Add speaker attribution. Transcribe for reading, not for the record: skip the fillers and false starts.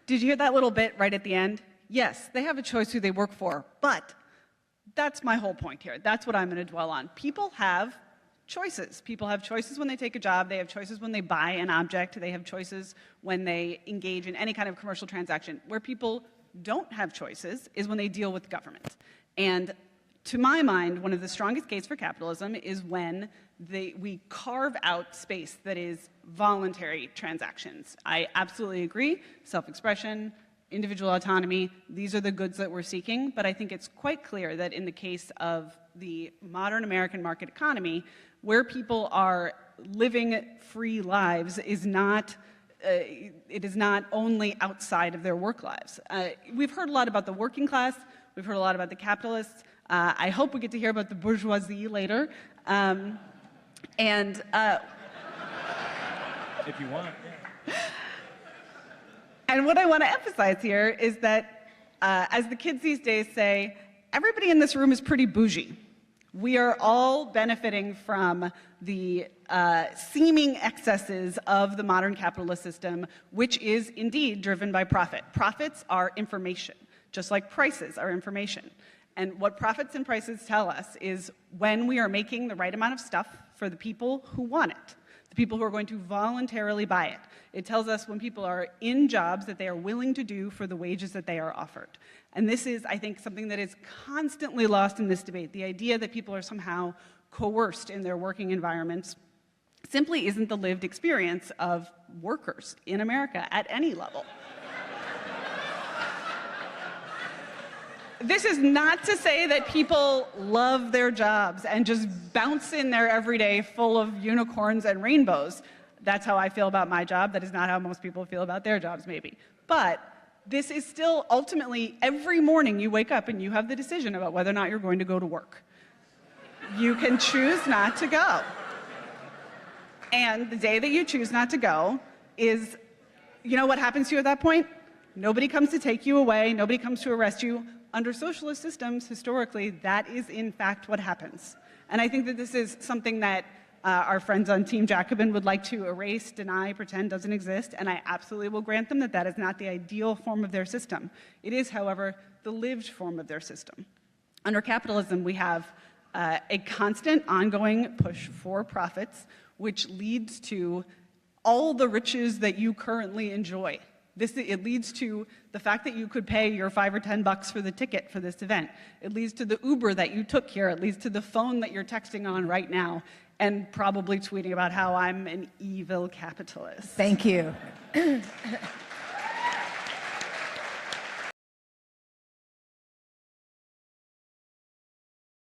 Speaker 1: Did you hear that little bit right at the end? Yes, they have a choice who they work for, but that's my whole point here. That's what I'm going to dwell on. People have choices. People have choices when they take a job. They have choices when they buy an object. They have choices when they engage in any kind of commercial transaction. Where people don't have choices is when they deal with government. And to my mind, one of the strongest cases for capitalism is when we carve out space that is voluntary transactions. I absolutely agree. Self-expression, individual autonomy, these are the goods that we're seeking. But I think it's quite clear that in the case of the modern American market economy, where people are living free lives is not it is not only outside of their work lives. We've heard a lot about the working class. We've heard a lot about the capitalists. I hope we get to hear about the bourgeoisie later.
Speaker 2: If you want, yeah.
Speaker 1: And what I want to emphasize here is that, as the kids these days say, everybody in this room is pretty bougie. We are all benefiting from the seeming excesses of the modern capitalist system, which is indeed driven by profit. Profits are information, just like prices are information. And what profits and prices tell us is when we are making the right amount of stuff for the people who want it, the people who are going to voluntarily buy it. It tells us when people are in jobs that they are willing to do for the wages that they are offered. And this is, I think, something that is constantly lost in this debate. The idea that people are somehow coerced in their working environments simply isn't the lived experience of workers in America at any level. This is not to say that people love their jobs and just bounce in there every day full of unicorns and rainbows. That's how I feel about my job. That is not how most people feel about their jobs, maybe. But this is still ultimately every morning you wake up and you have the decision about whether or not you're going to go to work. You can choose not to go. And the day that you choose not to go is, you know what happens to you at that point? Nobody comes to take you away. Nobody comes to arrest you. Under socialist systems, historically, that is in fact what happens. And I think that this is something that our friends on Team Jacobin would like to erase, deny, pretend doesn't exist, and I absolutely will grant them that that is not the ideal form of their system. It is, however, the lived form of their system. Under capitalism, we have a constant, ongoing push for profits, which leads to all the riches that you currently enjoy. It leads to the fact that you could pay your $5 or $10 for the ticket for this event. It leads to the Uber that you took here. It leads to the phone that you're texting on right now and probably tweeting about how I'm an evil capitalist.
Speaker 3: Thank you.